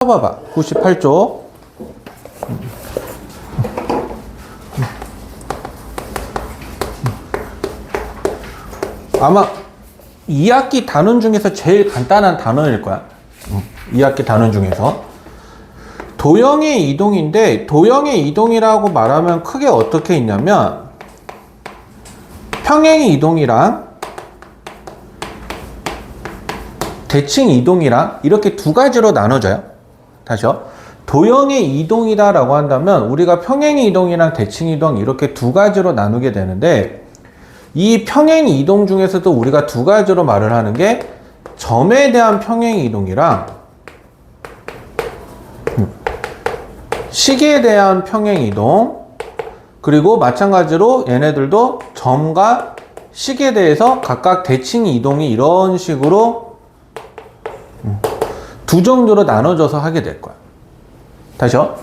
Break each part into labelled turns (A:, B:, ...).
A: 봐봐. 98쪽. 아마 2학기 단원 중에서 제일 간단한 단원일 거야. 2학기 단원 중에서. 도형의 이동인데, 도형의 이동이라고 말하면 크게 어떻게 있냐면, 평행 이동이랑 대칭 이동이랑 이렇게 두 가지로 나눠져요. 다시요. 도형의 이동이다 라고 한다면 우리가 평행 이동이랑 대칭 이동 이렇게 두 가지로 나누게 되는데, 이 평행 이동 중에서도 우리가 두 가지로 말을 하는 게 점에 대한 평행 이동이랑 시계에 대한 평행 이동, 그리고 마찬가지로 얘네들도 점과 시계에 대해서 각각 대칭 이동이 이런 식으로 두 정도로 나눠져서 하게 될 거야. 다시요.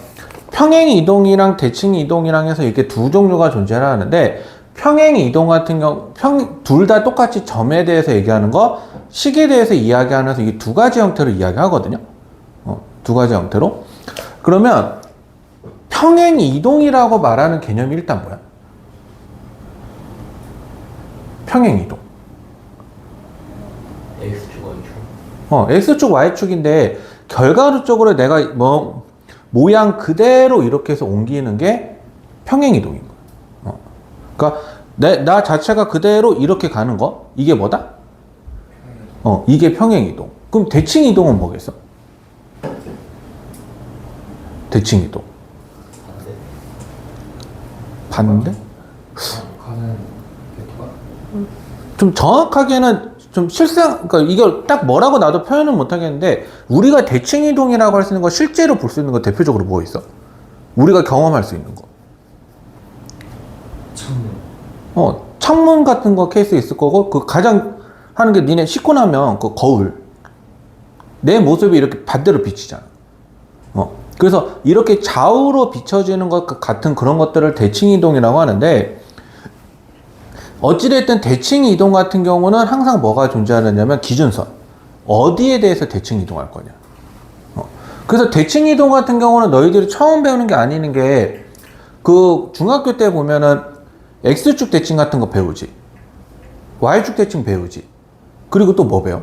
A: 평행 이동이랑 대칭 이동이랑 해서 이렇게 두 종류가 존재를 하는데, 평행 이동 같은 경우 둘 다 똑같이 점에 대해서 얘기하는 거, 시계에 대해서 이야기하면서 이 두 가지 형태로 이야기하거든요. 두 가지 형태로. 그러면 평행 이동이라고 말하는 개념이 일단 뭐야? 평행 이동.
B: X축, Y축.
A: X축, Y축인데 결과론적으로 내가 모양 그대로 이렇게 해서 옮기는 게 평행 이동인 거야. 그러니까 나 자체가 그대로 이렇게 가는 거, 이게 뭐다? 이게 평행 이동. 그럼 대칭 이동은 뭐겠어? 대칭 이동. 반대?
B: 가는 벡터가?
A: 좀 정확하게는 좀 그러니까 이걸 딱 뭐라고 나도 표현을 못 하겠는데, 우리가 대칭 이동이라고 할 수 있는 거, 실제로 볼 수 있는 거 대표적으로 뭐 있어? 우리가 경험할 수 있는 거.
B: 창문.
A: 창문 같은 거 케이스 있을 거고, 그 가장 하는 게 니네 씻고 나면 그 거울. 내 모습이 이렇게 반대로 비치잖아. 그래서 이렇게 좌우로 비춰지는 것 같은 그런 것들을 대칭 이동이라고 하는데, 어찌됐든 대칭 이동 같은 경우는 항상 뭐가 존재하느냐면 기준선. 어디에 대해서 대칭 이동할 거냐. 그래서 대칭 이동 같은 경우는 너희들이 처음 배우는 게 아니는 게, 그 중학교 때 보면은 X축 대칭 같은 거 배우지. Y축 대칭 배우지. 그리고 또 뭐 배워?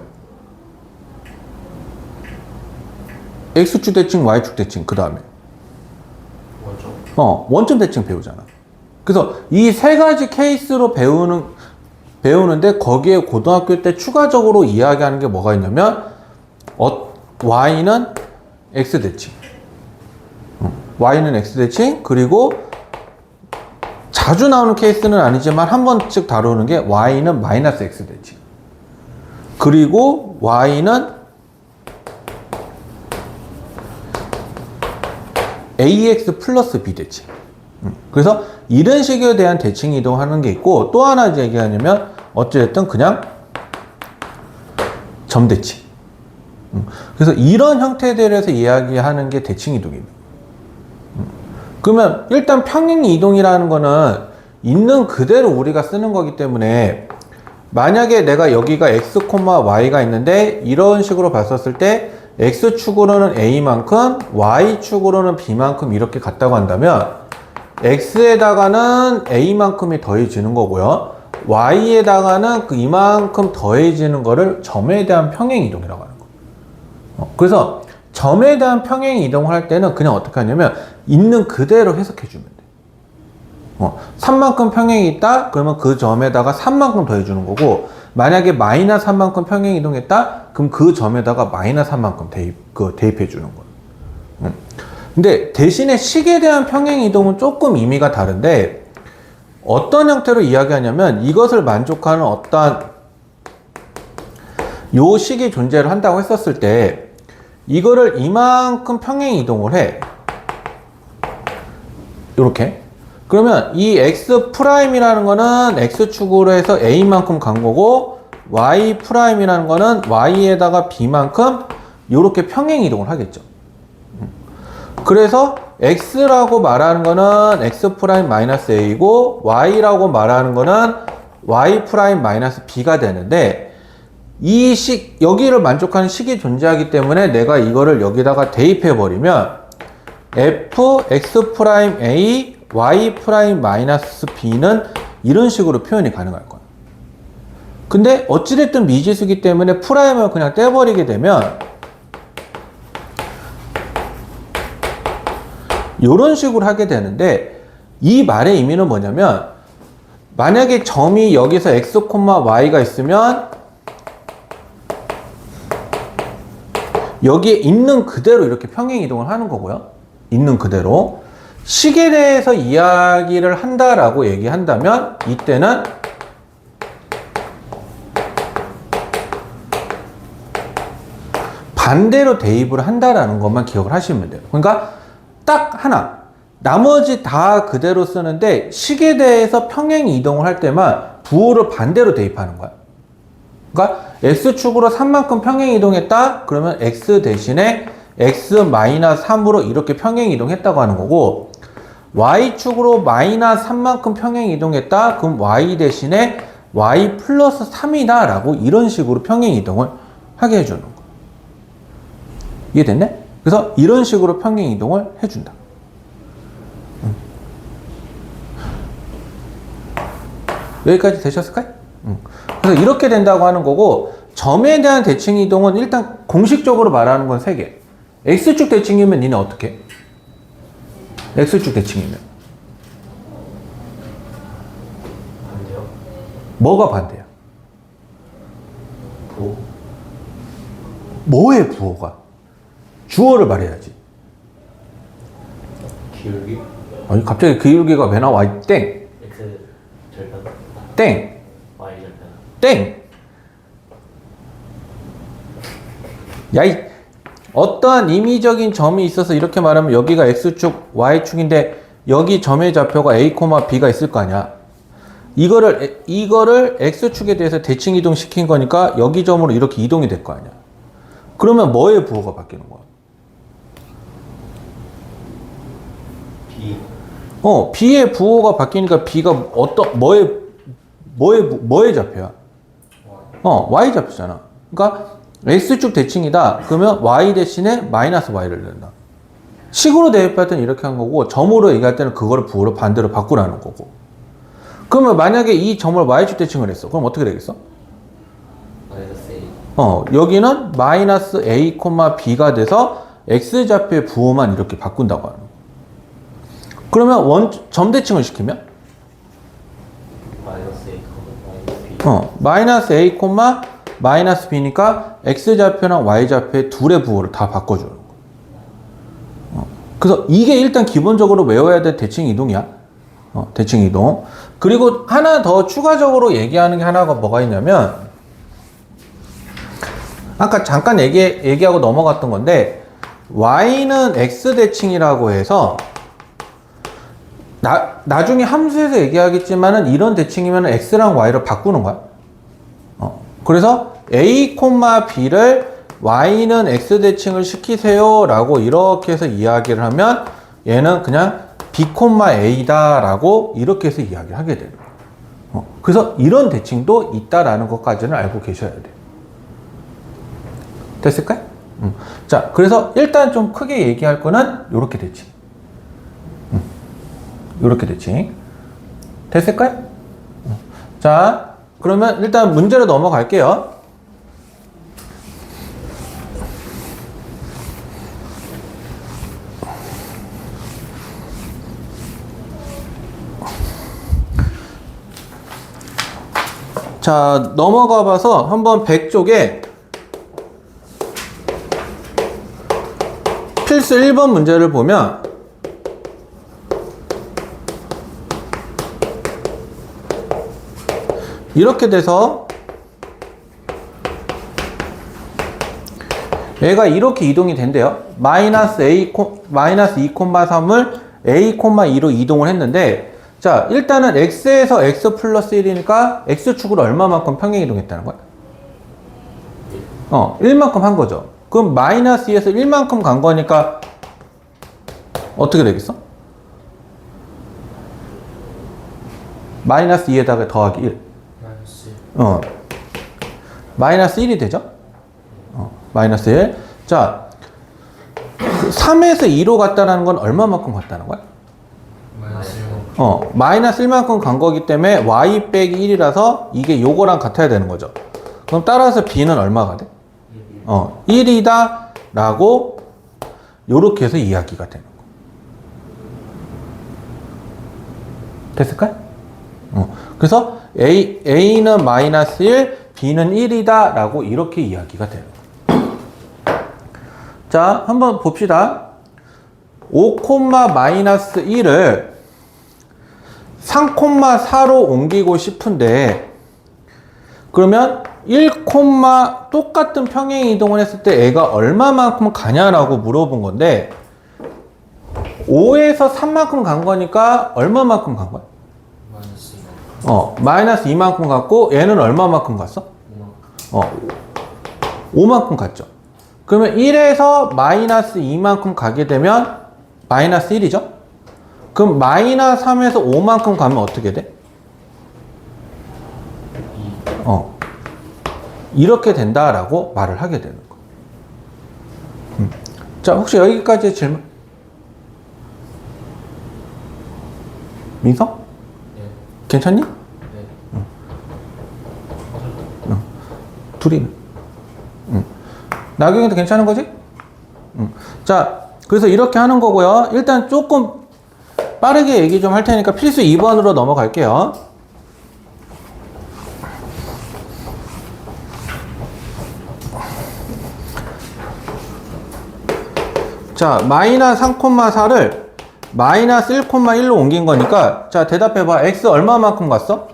A: X축 대칭, Y축 대칭, 그 다음에 원점 대칭 배우잖아. 그래서 이 세 가지 케이스로 배우는데, 거기에 고등학교 때 추가적으로 이야기하는 게 뭐가 있냐면, Y는 X 대칭, Y는 X 대칭, 그리고 자주 나오는 케이스는 아니지만 한 번씩 다루는 게 Y는 마이너스 X 대칭, 그리고 Y는 AX 플러스 B 대칭. 그래서 이런 식에 대한 대칭 이동하는 게 있고, 또 하나 이제 얘기하냐면 어찌됐든 그냥 점 대칭. 그래서 이런 형태들에서 이야기하는 게 대칭 이동입니다. 그러면 일단 평행 이동이라는 거는 있는 그대로 우리가 쓰는 거기 때문에, 만약에 내가 여기가 X, Y가 있는데 이런 식으로 봤었을 때 X축으로는 A만큼, Y축으로는 B만큼 이렇게 갔다고 한다면, X에다가는 A만큼이 더해지는 거고요, Y에다가는 그 이만큼 더해지는 거를 점에 대한 평행 이동이라고 하는 거예요. 그래서 점에 대한 평행 이동을 할 때는 그냥 어떻게 하냐면 있는 그대로 해석해 주면 돼. 3만큼 평행이 있다? 그러면 그 점에다가 3만큼 더해주는 거고, 만약에 마이너스 3만큼 평행 이동했다? 그럼 그 점에다가 마이너스 3만큼 대입해 주는 거예요. 근데 대신에 식에 대한 평행 이동은 조금 의미가 다른데, 어떤 형태로 이야기하냐면, 이것을 만족하는 어떠한 요 식이 존재를 한다고 했었을 때, 이거를 이만큼 평행 이동을 해. 요렇게. 그러면 이 X'이라는 거는 X축으로 해서 A만큼 간 거고, Y'이라는 거는 Y에다가 B만큼 요렇게 평행 이동을 하겠죠. 그래서 X라고 말하는 거는 X'-A고, Y라고 말하는 거는 Y'-B가 되는데, 여기를 만족하는 식이 존재하기 때문에 내가 이거를 여기다가 대입해 버리면 fx'(a) y'-b는 이런 식으로 표현이 가능할 거야. 근데 어찌됐든 미지수기 때문에 프라임을 그냥 떼버리게 되면 이런 식으로 하게 되는데, 이 말의 의미는 뭐냐면 만약에 점이 여기서 x, y가 있으면 여기에 있는 그대로 이렇게 평행 이동을 하는 거고요. 있는 그대로. 식에 대해서 이야기를 한다라고 얘기한다면 이때는 반대로 대입을 한다라는 것만 기억을 하시면 돼요. 그러니까 딱 하나. 나머지 다 그대로 쓰는데 식에 대해서 평행 이동을 할 때만 부호를 반대로 대입하는 거야. 그러니까 x축으로 3만큼 평행 이동했다? 그러면 x 대신에 x-3으로 이렇게 평행 이동했다고 하는 거고, y축으로 마이너스 3만큼 평행 이동했다? 그럼 y 대신에 y 플러스 3이다 라고 이런 식으로 평행 이동을 하게 해주는 거. 이해됐네? 그래서 이런 식으로 평행 이동을 해준다. 여기까지 되셨을까요? 그래서 이렇게 된다고 하는 거고, 점에 대한 대칭 이동은 일단 공식적으로 말하는 건 3개. x축 대칭이면 니네 어떻게 해? x축 대칭이면
B: 반대요?
A: 뭐가 반대야?
B: 부호?
A: 뭐의 부호가? 주어를 말해야지.
B: 기울기?
A: 아니 갑자기 기울기가 왜 나와? 땡!
B: x 절편
A: 땡!
B: y 절편.
A: 땡! 야이, 어떠한 임의적인 점이 있어서 이렇게 말하면 여기가 x축, y축인데 여기 점의 좌표가 a, b가 있을 거 아니야. 이거를 x축에 대해서 대칭 이동 시킨 거니까 여기 점으로 이렇게 이동이 될 거 아니야. 그러면 뭐의 부호가 바뀌는 거야?
B: b.
A: b의 부호가 바뀌니까 b가 뭐의 좌표야? y 좌표잖아. 그러니까 x축 대칭이다. 그러면 y 대신에 마이너스 y를 넣는다. 식으로 대입할 때는 이렇게 한 거고, 점으로 얘기할 때는 그거를 부호로 반대로 바꾸라는 거고. 그러면 만약에 이 점을 y축 대칭을 했어. 그럼 어떻게 되겠어?
B: 마이너스 a.
A: 여기는 마이너스 a, b가 돼서 x 좌표의 부호만 이렇게 바꾼다고 하는 거. 그러면 점 대칭을 시키면?
B: 마이너스 a, 마이너스 b.
A: 마이너스 a, 마이너스 b니까 x 좌표랑 y 좌표의 둘의 부호를 다 바꿔주는 거. 그래서 이게 일단 기본적으로 외워야 될 대칭 이동이야. 대칭 이동. 그리고 하나 더 추가적으로 얘기하는 게 하나가 뭐가 있냐면, 아까 잠깐 얘기하고 넘어갔던 건데, y는 x 대칭이라고 해서 나중에 함수에서 얘기하겠지만은 이런 대칭이면 x랑 y를 바꾸는 거야. 그래서 a, b를 y는 x 대칭을 시키세요 라고 이렇게 해서 이야기를 하면 얘는 그냥 b, a다 라고 이렇게 해서 이야기를 하게 되는 거예요. 그래서 이런 대칭도 있다라는 것까지는 알고 계셔야 돼요. 됐을까요? 자, 그래서 일단 좀 크게 얘기할 거는 요렇게 대칭. 요렇게 대칭. 됐을까요? 자, 그러면 일단 문제로 넘어갈게요. 자, 넘어가 봐서 한번 100쪽에 필수 1번 문제를 보면 이렇게 돼서 얘가 이렇게 이동이 된대요. 마이너스 2,3을 a, 2로 이동을 했는데, 자, 일단은 x에서 x 플러스 1이니까 x축으로 얼마만큼 평행 이동했다는 거야? 1만큼 한 거죠. 그럼 마이너스 2에서 1만큼 간 거니까 어떻게 되겠어? 마이너스 2에다가 더하기 1.
B: 마이너스.
A: 마이너스 1이 되죠? 마이너스 1. 자, 3에서 2로 갔다는 건 얼마만큼 갔다는 거야?
B: 마이너스 1.
A: 마이너스 1만큼 간 거기 때문에 y 빼기 1이라서 이게 요거랑 같아야 되는 거죠. 그럼 따라서 b는 얼마가 돼? 1이다 라고 요렇게 해서 이야기가 되는 거. 됐을까요? 그래서 a는 마이너스 1, b는 1이다 라고 이렇게 이야기가 되는 거. 자, 한번 봅시다. 5, 마이너스 1을 3,4로 옮기고 싶은데 그러면 1, 똑같은 평행 이동을 했을 때 애가 얼마만큼 가냐라고 물어본 건데 5에서 3만큼 간 거니까 얼마만큼 간 거야?
B: 마이너스 2.
A: 마이너스 2만큼 갔고 얘는 얼마만큼 갔어? 5만큼 갔죠. 그러면 1에서 마이너스 2만큼 가게 되면 마이너스 1이죠? 그럼 마이너스 3에서 5만큼 가면 어떻게 돼?
B: 2.
A: 이렇게 된다라고 말을 하게 되는 거. 자, 혹시 여기까지 질문? 민성?
B: 네.
A: 괜찮니?
B: 네.
A: 둘이. 나경이도 괜찮은 거지? 자, 그래서 이렇게 하는 거고요. 일단 조금 빠르게 얘기 좀 할 테니까 필수 2번으로 넘어갈게요. 자, 마이너스 3,4를 마이너스 1,1로 옮긴 거니까 자, 대답해봐. x 얼마만큼 갔어?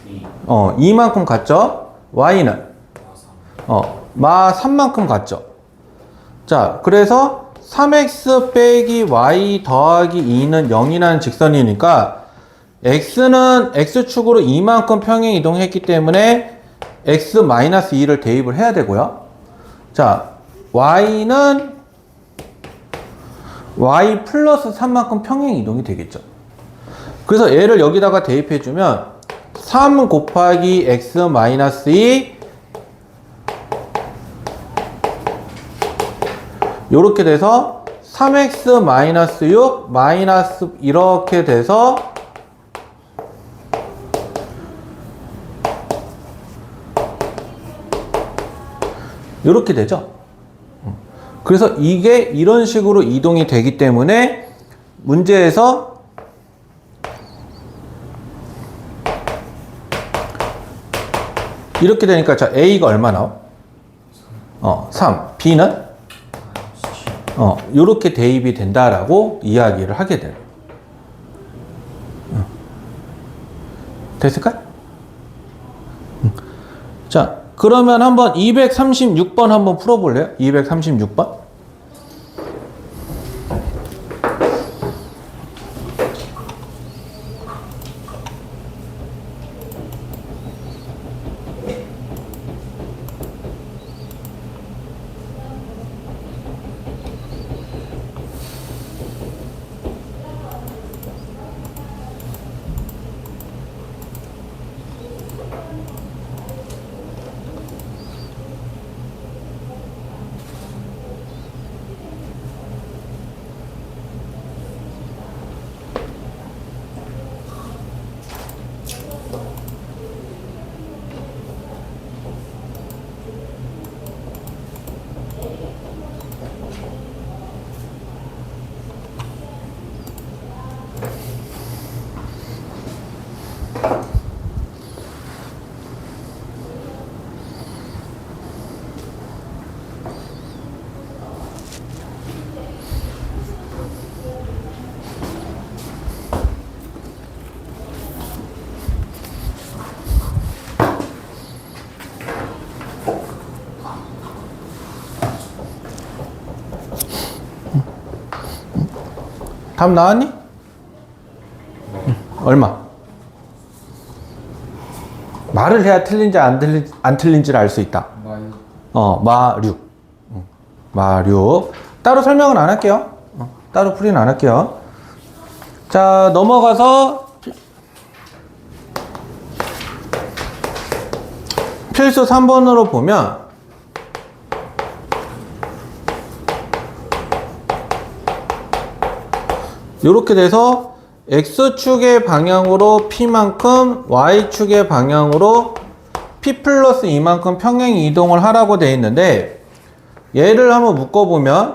B: 2.
A: 2만큼 갔죠? y는? 마 3만큼 갔죠? 자, 그래서 3x 빼기 y 더하기 2는 0이라는 직선이니까 x는 x축으로 2만큼 평행 이동했기 때문에 x 마이너스 2를 대입을 해야 되고요. 자, y는 y 플러스 3만큼 평행 이동이 되겠죠. 그래서 얘를 여기다가 대입해주면 3 곱하기 x 마이너스 2 요렇게 돼서 3x 마이너스 6 마이너스 이렇게 돼서 요렇게 되죠. 그래서 이게 이런 식으로 이동이 되기 때문에 문제에서 이렇게 되니까 자, A가 얼마 나와? 3. B는? 요렇게 대입이 된다라고 이야기를 하게 돼요. 됐을까요? 자, 그러면 한번 236번 한번 풀어볼래요? 236번? 답 나왔니? 얼마? 말을 해야 틀린지 안 틀린지를 알 수 있다. 마 6. 마 6. 따로 설명은 안 할게요. 따로 풀이는 안 할게요. 자, 넘어가서 실수 3번으로 보면 이렇게 돼서 X축의 방향으로 P만큼 Y축의 방향으로 P 플러스 이만큼 평행 이동을 하라고 되어 있는데 얘를 한번 묶어보면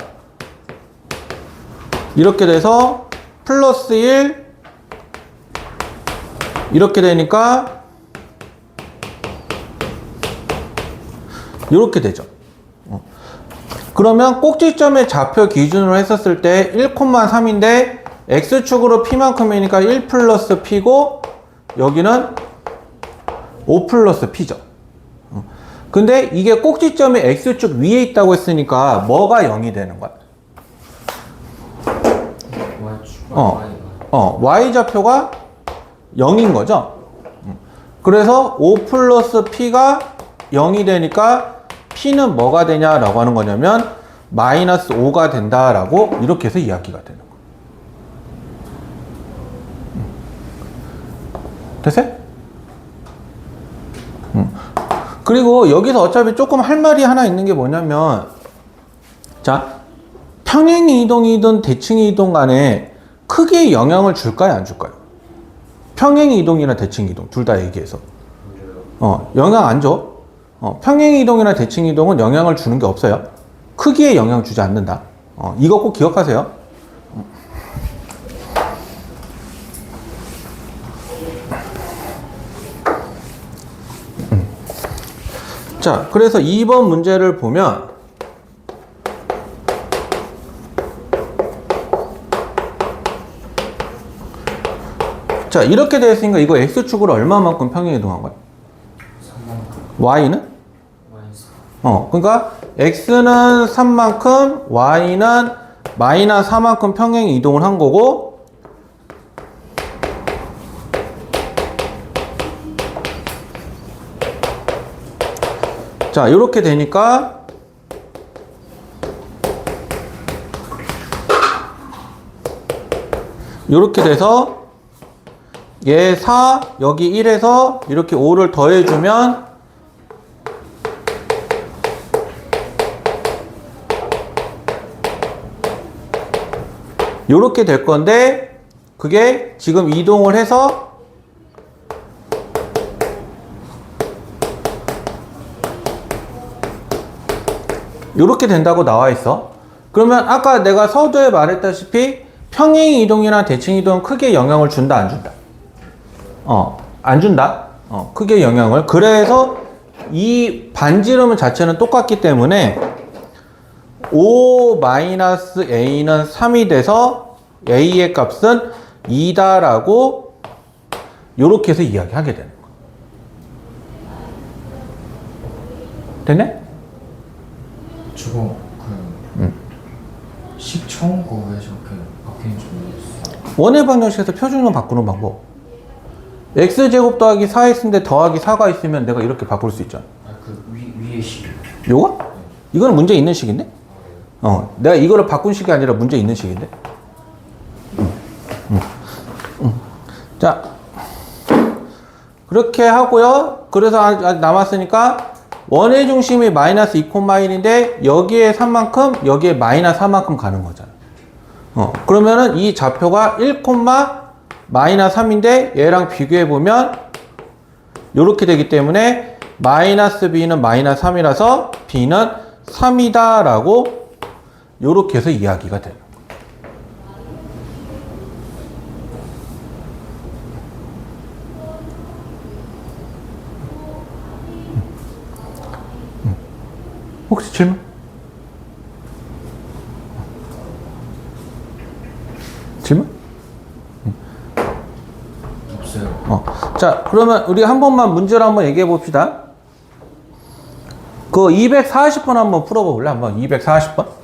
A: 이렇게 돼서 플러스 1 이렇게 되니까 이렇게 되죠. 그러면 꼭지점의 좌표 기준으로 했었을 때 1,3인데 X축으로 P만큼이니까 1 플러스 P고 여기는 5 플러스 P죠. 근데 이게 꼭지점이 X축 위에 있다고 했으니까 뭐가 0이 되는 거야? Y좌표가 0인 거죠. 그래서 5 플러스 P가 0이 되니까 P는 뭐가 되냐라고 하는 거냐면 마이너스 5가 된다라고 이렇게 해서 이야기가 되는 거예요. 됐어요? 그리고 여기서 어차피 조금 할 말이 하나 있는 게 뭐냐면 자, 평행 이동이든 대칭 이동 간에 크게 영향을 줄까요, 안 줄까요? 평행 이동이나 대칭 이동 둘 다 얘기해서 영향 안 줘. 평행 이동이나 대칭 이동은 영향을 주는 게 없어요. 크기에 영향 주지 않는다. 이거 꼭 기억하세요. 자, 그래서 2번 문제를 보면 자, 이렇게 되어 있으니까 이거 X축으로 얼마만큼 평행 이동한 거야?
B: 3만큼.
A: Y는?
B: 마이너스.
A: 그러니까 X는 3만큼, Y는 마이너스 4만큼 평행 이동을 한 거고 자, 이렇게 되니까 이렇게 돼서 얘 4, 여기 1에서 이렇게 5를 더해주면 이렇게 될 건데 그게 지금 이동을 해서 이렇게 된다고 나와 있어. 그러면 아까 내가 서두에 말했다시피 평행 이동이나 대칭 이동은 크게 영향을 준다, 안 준다? 안 준다. 크게 영향을. 그래서 이 반지름 자체는 똑같기 때문에 5-A는 3이 돼서 A의 값은 2다라고 이렇게 해서 이야기하게 되는 거야. 됐네?
B: 저거 그 10 처음 거 왜 저렇게 바뀌는지 모르겠어.
A: 원의 방정식에서 표준으로 바꾸는 방법. x제곱 더하기 4x인데 더하기 4가 있으면 내가 이렇게 바꿀 수 있잖아.
B: 그 위에 식.
A: 요거? 이거는 문제 있는 식인데? 내가 이거를 바꾼 식이 아니라 문제 있는 식인데? 자, 그렇게 하고요. 그래서 아직 남았으니까 원의 중심이 마이너스 2,1인데 여기에 3만큼 여기에 마이너스 4만큼 가는 거잖아. 그러면은 이 좌표가 1, 마이너스 3인데 얘랑 비교해 보면 이렇게 되기 때문에 마이너스 b는 마이너스 3이라서 b는 3이다 라고 이렇게 해서 이야기가 돼요. 혹시 질문? 질문?
B: 없어요.
A: 자, 그러면 우리 한 번만 문제를 한번 얘기해 봅시다. 그 240번 한번 풀어볼래? 한번 240번?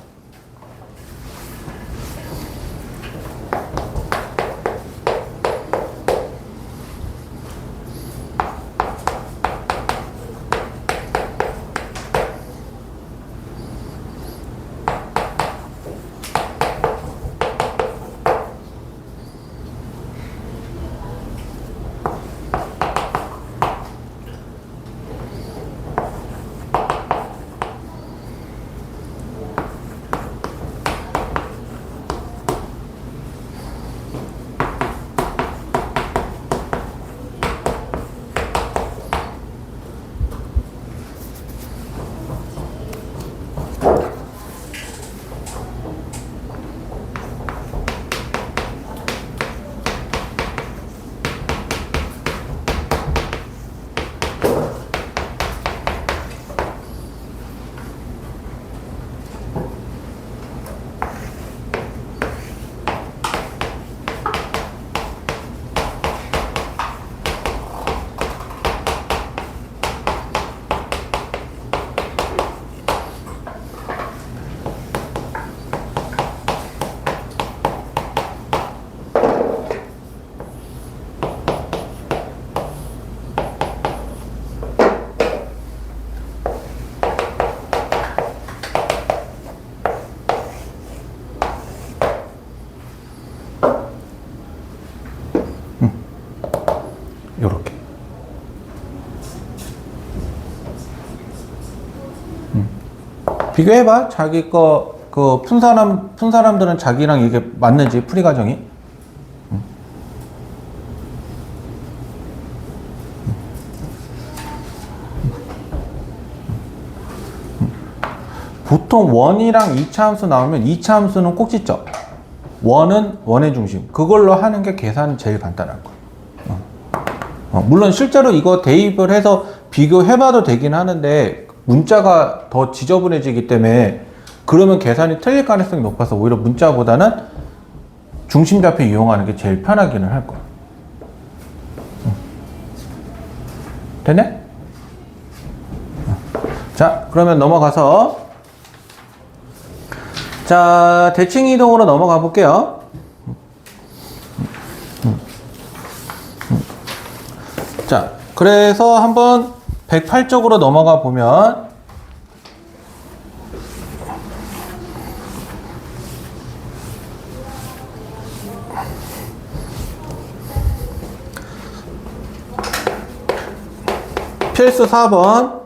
A: 비교해봐. 자기 거, 푼 사람들은 자기랑 이게 맞는지, 풀이 과정이. 보통 원이랑 2차 함수 나오면 2차 함수는 꼭지점. 원은 원의 중심. 그걸로 하는 게 계산이 제일 간단할 거야. 물론 실제로 이거 대입을 해서 비교해봐도 되긴 하는데 문자가 더 지저분해지기 때문에 그러면 계산이 틀릴 가능성이 높아서 오히려 문자보다는 중심좌표 이용하는 게 제일 편하기는 할 거야. 됐네? 자, 그러면 넘어가서 자, 대칭 이동으로 넘어가 볼게요. 자, 그래서 한번 108쪽으로 넘어가 보면 필수 4번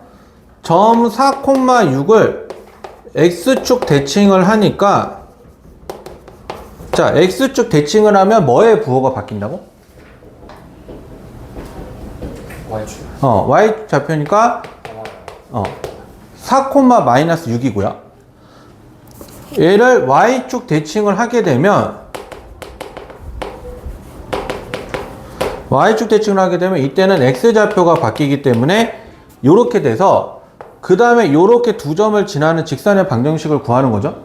A: 점 4,6을 X축 대칭을 하니까 자, X축 대칭을 하면 뭐의 부호가 바뀐다고?
B: Y축.
A: Y 좌표니까 4,-6이고요. 얘를 Y축 대칭을 하게 되면 Y축 대칭을 하게 되면 이때는 X좌표가 바뀌기 때문에 이렇게 돼서 그 다음에 이렇게 두 점을 지나는 직선의 방정식을 구하는 거죠.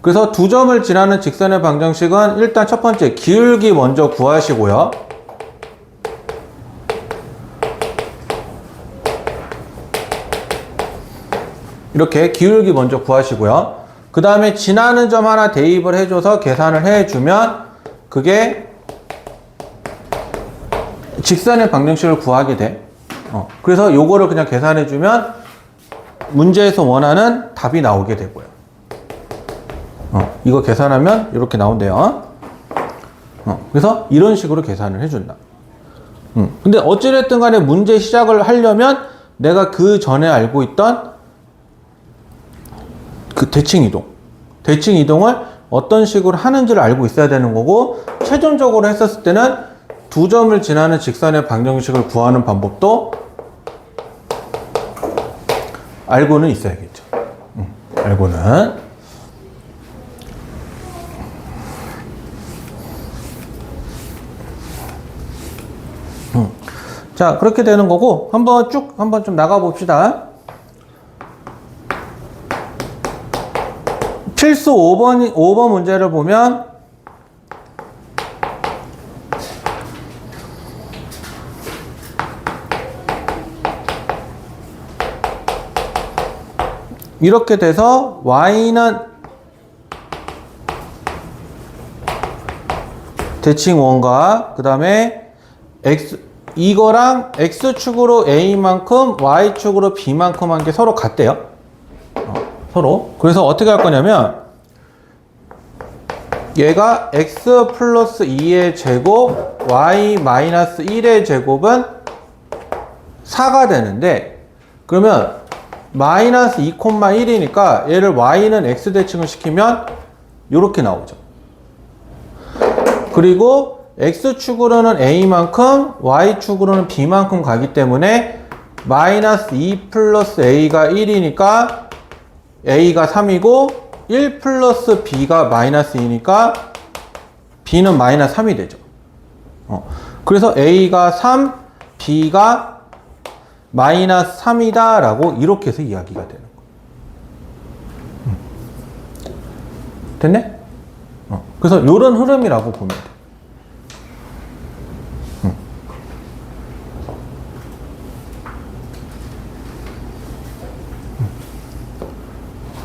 A: 그래서 두 점을 지나는 직선의 방정식은 일단 첫 번째 기울기 먼저 구하시고요. 이렇게 기울기 먼저 구하시고요. 그 다음에 지나는 점 하나 대입을 해줘서 계산을 해주면 그게 직선의 방정식을 구하게 돼. 그래서 요거를 그냥 계산해주면 문제에서 원하는 답이 나오게 되고요. 이거 계산하면 이렇게 나온대요. 그래서 이런 식으로 계산을 해준다. 근데 어찌됐든 간에 문제 시작을 하려면 내가 그 전에 알고 있던 그 대칭 이동을 어떤 식으로 하는지를 알고 있어야 되는 거고, 최종적으로 했었을 때는 두 점을 지나는 직선의 방정식을 구하는 방법도 알고는 있어야겠죠. 알고는. 자, 그렇게 되는 거고, 한번 좀 나가 봅시다. 필수 5번 문제를 보면, 이렇게 돼서 y는 대칭원과 그 다음에 이거랑 x축으로 a만큼 y축으로 b만큼 한 게 서로 같대요. 서로. 그래서 어떻게 할 거냐면 얘가 x 플러스 2의 제곱 y 마이너스 1의 제곱은 4가 되는데, 그러면 마이너스 2,1이니까 얘를 y는 x 대칭을 시키면 이렇게 나오죠. 그리고 x축으로는 a만큼 y축으로는 b만큼 가기 때문에 마이너스 2 플러스 a가 1이니까 a가 3이고 1 플러스 b가 마이너스 2니까 b는 마이너스 3이 되죠. 그래서 a가 3, b가 마이너스 3이다 라고 이렇게 해서 이야기가 되는 거예요. 됐네? 그래서 이런 흐름이라고 보면 돼.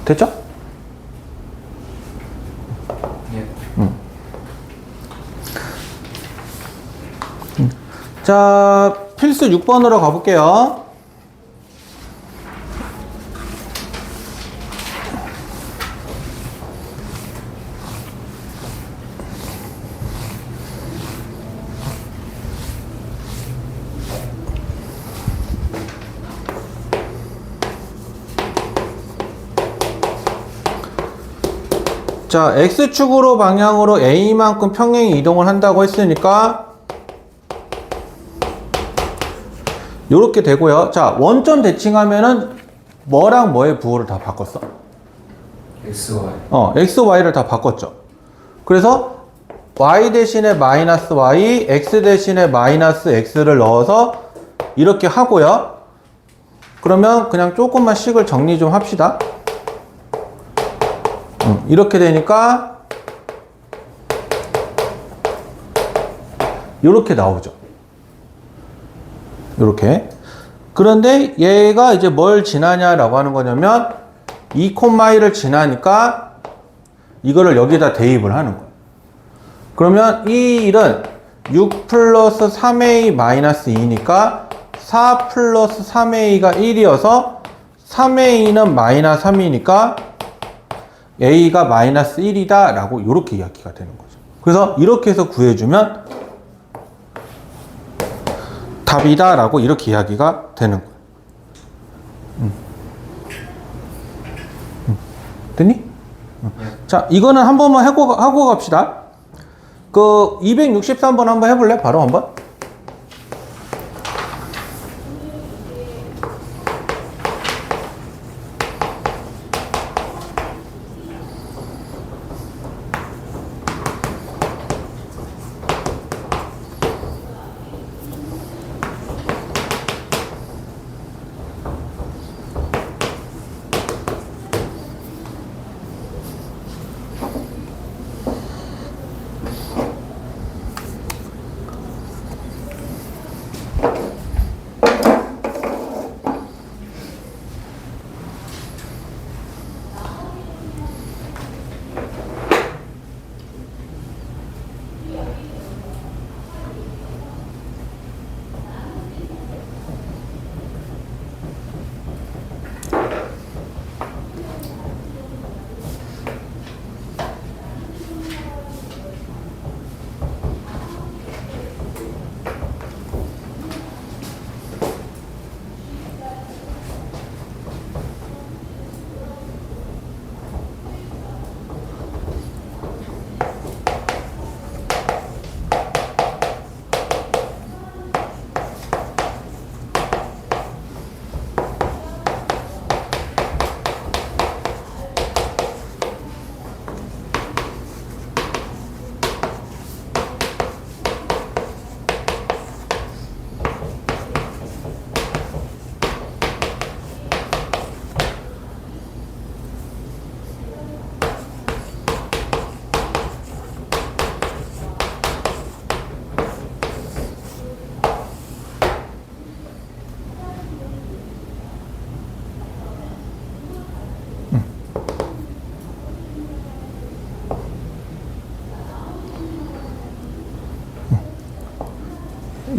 A: 됐죠?
B: 예.
A: 자, 필수 6번으로 가볼게요. 자, X축으로 방향으로 A만큼 평행이 이동을 한다고 했으니까 요렇게 되고요. 자, 원점 대칭하면은 뭐랑 뭐의 부호를 다 바꿨어?
B: XY.
A: X, Y를 다 바꿨죠. 그래서 Y 대신에 마이너스 Y, X 대신에 마이너스 X를 넣어서 이렇게 하고요. 그러면 그냥 조금만 식을 정리 좀 합시다. 이렇게 되니까 이렇게 나오죠. 이렇게. 그런데 얘가 이제 뭘 지나냐라고 하는 거냐면 2,1을 지나니까 이거를 여기다 대입을 하는 거예요. 그러면 이 1은 6 플러스 3a 마이너스 2니까 4 플러스 3a가 1이어서 3a는 마이너스 3이니까 a가 마이너스 1이다 라고 이렇게 이야기가 되는 거죠. 그래서 이렇게 해서 구해주면 답이다 라고 이렇게 이야기가 되는 거예요. 됐니? 자, 이거는 한 번만 하고 갑시다. 그 263번 한번 해볼래? 바로 한번.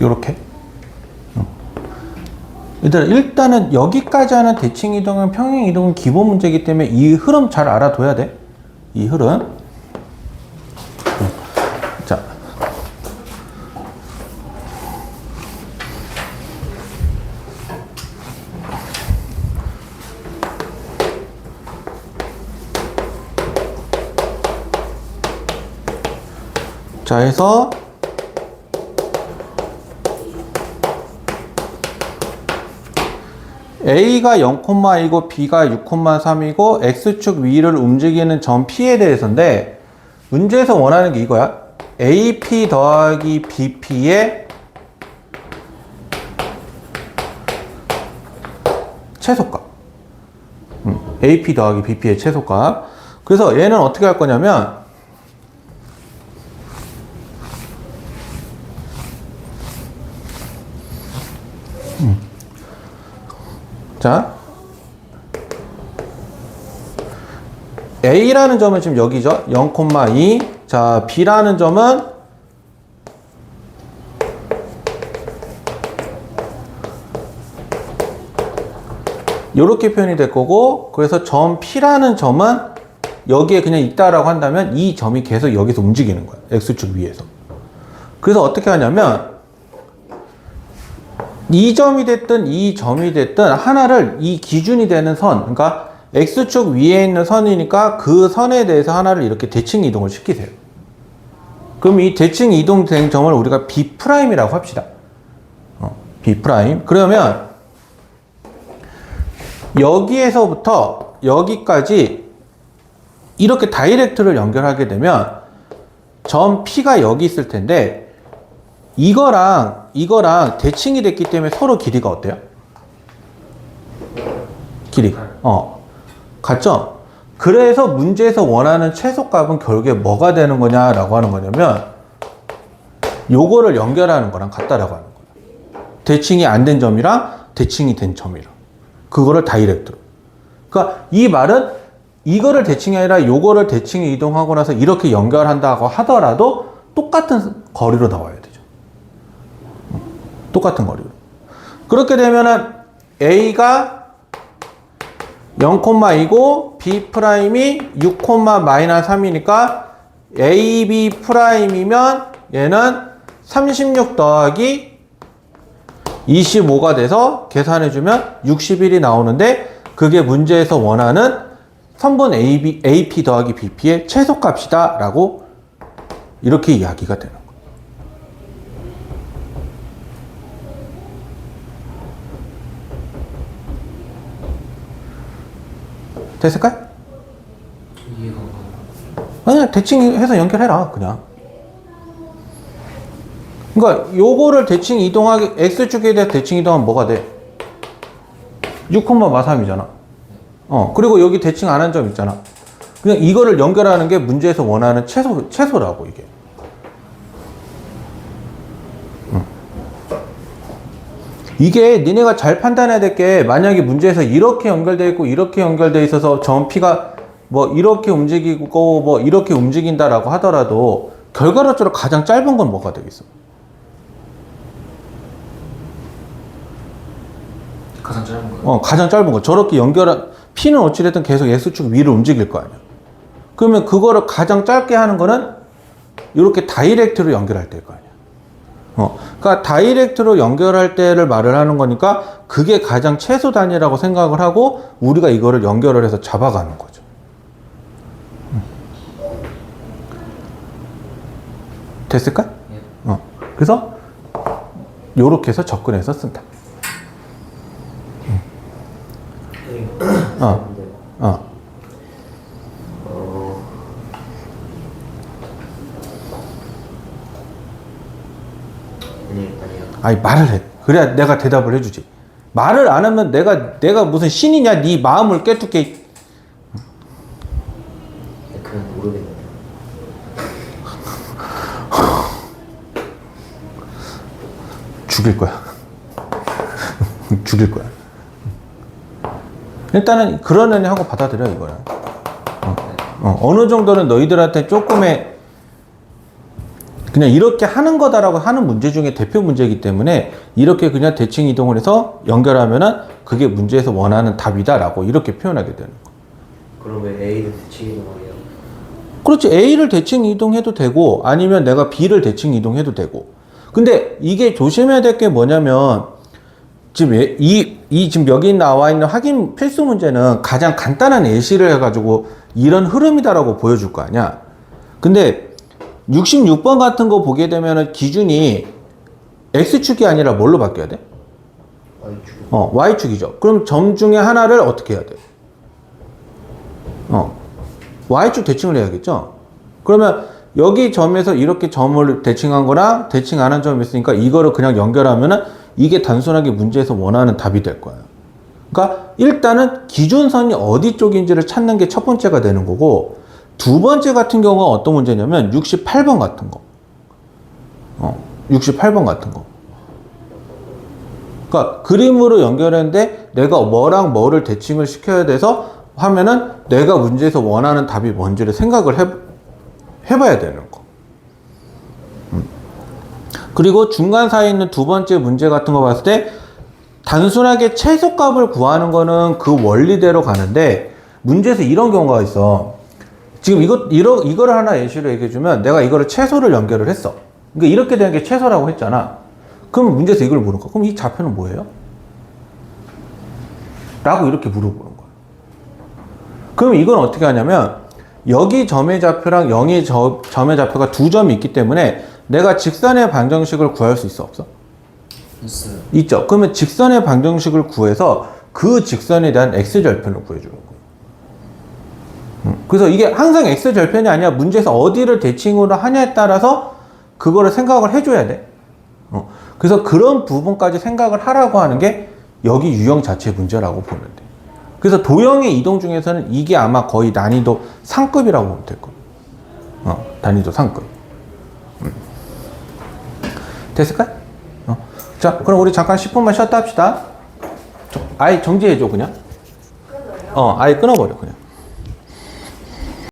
A: 요렇게. 일단은 여기까지 하는 대칭 이동은 평행 이동은 기본 문제이기 때문에 이 흐름 잘 알아둬야 돼. 이 흐름. 자. 자, 해서 A가 0,2고 B가 6,3이고 X축 위를 움직이는 점 P에 대해서인데 문제에서 원하는 게 이거야. AP 더하기 BP의 최소값. AP 더하기 BP의 최소값. 그래서 얘는 어떻게 할 거냐면 자, A라는 점은 지금 여기죠. 0,2. 자, B라는 점은 이렇게 표현이 될 거고, 그래서 점 P라는 점은 여기에 그냥 있다라고 한다면 이 점이 계속 여기서 움직이는 거야. X축 위에서. 그래서 어떻게 하냐면 이 점이 됐든 이 점이 됐든 하나를 이 기준이 되는 선, 그러니까 X축 위에 있는 선이니까 그 선에 대해서 하나를 이렇게 대칭 이동을 시키세요. 그럼 이 대칭 이동된 점을 우리가 B'이라고 합시다. B'. 그러면 여기에서부터 여기까지 이렇게 다이렉트를 연결하게 되면 점 P가 여기 있을 텐데 이거랑 대칭이 됐기 때문에 서로 길이가 어때요? 길이가 같죠? 그래서 문제에서 원하는 최소값은 결국에 뭐가 되는 거냐라고 하는 거냐면 요거를 연결하는 거랑 같다라고 하는 거예요. 대칭이 안 된 점이랑 대칭이 된 점이랑 그거를 다이렉트로. 그러니까 이 말은 이거를 대칭이 아니라 요거를 대칭이 이동하고 나서 이렇게 연결한다고 하더라도 똑같은 거리로 나와야 되죠. 똑같은 거리로. 그렇게 되면은 A가 0,2고 B'이 6,-3이니까 AB'이면 얘는 36 더하기 25가 돼서 계산해주면 61이 나오는데 그게 문제에서 원하는 선분 AP 더하기 BP의 최소값이다 라고 이렇게 이야기가 되는 거예요. 됐을까요?
B: 이해가 안
A: 그냥 대칭해서 연결해라 그냥. 그러니까 요거를 대칭 이동하기 X축에 대해서 대칭 이동하면 뭐가 돼? 6,-3이잖아. 그리고 여기 대칭 안 한 점 있잖아. 그냥 이거를 연결하는 게 문제에서 원하는 최소라고 이게. 이게 니네가 잘 판단해야 될 게 만약에 문제에서 이렇게 연결되어 있고 이렇게 연결되어 있어서 점 P가 뭐 이렇게 움직이고 뭐 이렇게 움직인다라고 하더라도 결과론적으로 가장 짧은 건 뭐가 되겠어?
B: 가장 짧은 거예요?
A: 가장 짧은 거. 저렇게 연결한 P는 어찌됐든 계속 X축 위를 움직일 거 아니야. 그러면 그거를 가장 짧게 하는 거는 이렇게 다이렉트로 연결할 때일 거 아니야. 그러니까 다이렉트로 연결할 때를 말을 하는 거니까 그게 가장 최소 단위라고 생각을 하고 우리가 이거를 연결을 해서 잡아가는 거죠. 됐을까?
B: 예.
A: 그래서 요렇게 해서 접근해서 쓴다. 아니 말을 해. 그래야 내가 대답을 해주지. 말을 안 하면 내가 무슨 신이냐? 네 마음을 깨닫게.
C: 그냥 모르겠네요.
A: 죽일 거야. 죽일 거야. 일단은 그러려니 하고 받아들여 이거야. 어느 정도는 너희들한테 조금의 그냥 이렇게 하는 거다라고 하는 문제 중에 대표 문제이기 때문에 이렇게 그냥 대칭 이동을 해서 연결하면은 그게 문제에서 원하는 답이다라고 이렇게 표현하게 되는 거.
C: 그러면 A를 대칭 이동하게요?
A: 그렇지. A를 대칭 이동해도 되고 아니면 내가 B를 대칭 이동해도 되고. 근데 이게 조심해야 될 게 뭐냐면 지금 지금 여기 나와 있는 확인 필수 문제는 가장 간단한 예시를 해가지고 이런 흐름이다라고 보여줄 거 아니야. 근데 66번 같은 거 보게 되면은 기준이 X축이 아니라 뭘로 바뀌어야 돼?
C: Y축.
A: Y축이죠. 그럼 점 중에 하나를 어떻게 해야 돼? Y축 대칭을 해야겠죠? 그러면 여기 점에서 이렇게 점을 대칭한 거랑 대칭 안 한 점이 있으니까 이거를 그냥 연결하면은 이게 단순하게 문제에서 원하는 답이 될 거예요. 그러니까 일단은 기준선이 어디 쪽인지를 찾는 게 첫 번째가 되는 거고 두 번째 같은 경우가 어떤 문제냐면 68번 같은 거. 68번 같은 거. 그러니까 그림으로 연결했는데 내가 뭐랑 뭐를 대칭을 시켜야 돼서 하면은 내가 문제에서 원하는 답이 뭔지를 생각을 해봐야 되는 거. 그리고 중간 사이에 있는 두 번째 문제 같은 거 봤을 때 단순하게 최소값을 구하는 거는 그 원리대로 가는데 문제에서 이런 경우가 있어. 지금 이거를 하나 예시로 얘기해주면 내가 이거를 최소를 연결을 했어. 그러니까 이렇게 되는 게 최소라고 했잖아. 그럼 문제에서 이걸 물은 거야. 그럼 이 좌표는 뭐예요? 라고 이렇게 물어보는 거야. 그럼 이건 어떻게 하냐면 여기 점의 좌표랑 여기 점의 좌표가 두 점이 있기 때문에 내가 직선의 방정식을 구할 수 있어 없어?
B: 있어요.
A: 있죠. 그러면 직선의 방정식을 구해서 그 직선에 대한 x절편을 구해주는 거예요. 그래서 이게 항상 x절편이 아니라 문제에서 어디를 대칭으로 하냐에 따라서 그거를 생각을 해줘야 돼. 그래서 그런 부분까지 생각을 하라고 하는 게 여기 유형 자체 문제라고 보면 돼. 그래서 도형의 이동 중에서는 이게 아마 거의 난이도 상급이라고 보면 될 거예요. 난이도 상급. 됐을까? 자, 그럼 우리 잠깐 10분만 쉬었다 합시다. 아예 정지해줘, 그냥. 아예 끊어버려, 그냥.